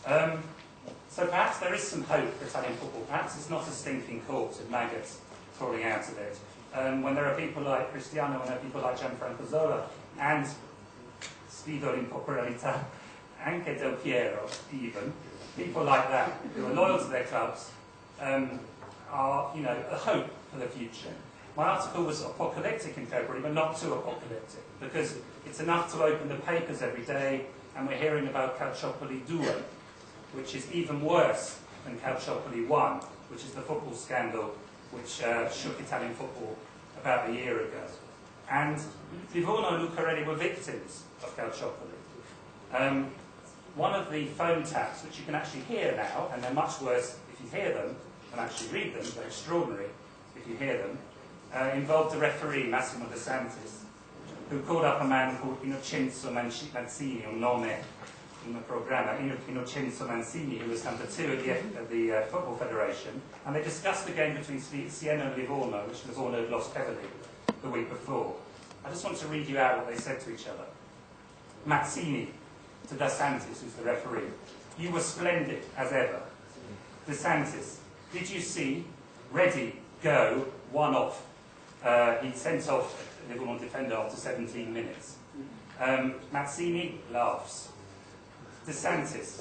So perhaps there is some hope for Italian football. Perhaps it's not a stinking corpse with maggots crawling out of it. When there are people like Cristiano, when there are people like Gianfranco Zola, and sfido l'impopolarità anche Del Piero, even, people like that who are loyal to their clubs, are, you know, a hope for the future. My article was apocalyptic in February, but not too apocalyptic, because it's enough to open the papers every day, and we're hearing about Calciopoli 2, which is even worse than Calciopoli 1, which is the football scandal which shook Italian football about a year ago. And Livorno and Lucarelli were victims of Calciopoli. One of the phone taps, which you can actually hear now, and they're much worse if you hear them than actually read them, they're extraordinary if you hear them, involved the referee, Massimo De Santis, who called up a man called Innocenzo Mancini, un nome in the programma, Innocenzo Mancini, who was number 2 at the Football Federation, and they discussed the game between Siena and Livorno, which Livorno had lost heavily the week before. I just want to read you out what they said to each other. Mazzini to De Santis, who's the referee: "You were splendid, as ever." De Santis: "Did you see? Ready, go, one off." He sent off the Livorno defender after 17 minutes. Mazzini laughs. De Santis: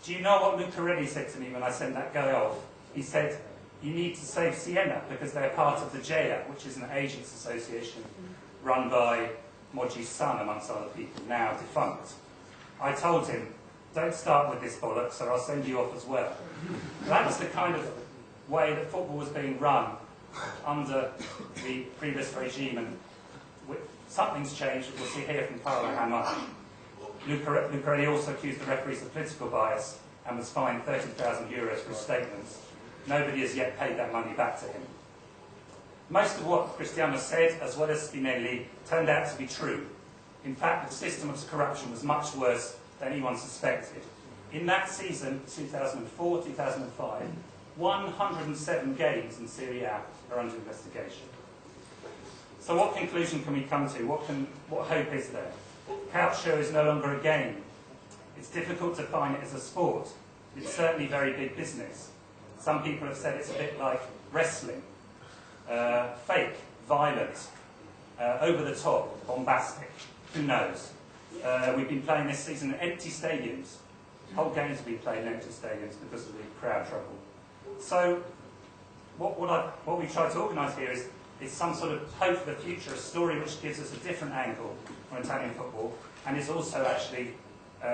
"Do you know what Lucarelli said to me when I sent that guy off? He said, you need to save Siena because they're part of the GEA, which is an agents association run by Moggi's son, amongst other people, now defunct. I told him, don't start with this bollocks or I'll send you off as well." That was the kind of way that football was being run under the previous regime, and something's changed. We'll see here from Paolo how much. Lucarelli also accused the referees of political bias and was fined €30,000 for his statements. Nobody has yet paid that money back to him. Most of what Cristiano said, as well as Spinelli, turned out to be true. In fact, the system of corruption was much worse than anyone suspected. In that season, 2004-2005, 107 games in Serie A are under investigation. So what conclusion can we come to? What hope is there? Calcio is no longer a game. It's difficult to define it as a sport. It's certainly very big business. Some people have said it's a bit like wrestling. Fake, violent, over the top, bombastic. Who knows? We've been playing this season in empty stadiums. Whole games have been played in empty stadiums because of the crowd trouble. So what we try to organise here is some sort of hope for the future, a story which gives us a different angle on Italian football, and is also actually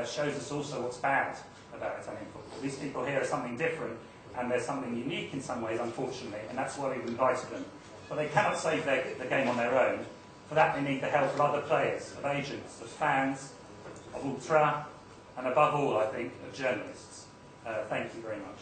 shows us also what's bad about Italian football. These people here are something different, and there's something unique in some ways, unfortunately, and that's why we've invited them. But they cannot save the game on their own. For that, they need the help of other players, of agents, of fans, of ultra, and above all, I think, of journalists. Thank you very much.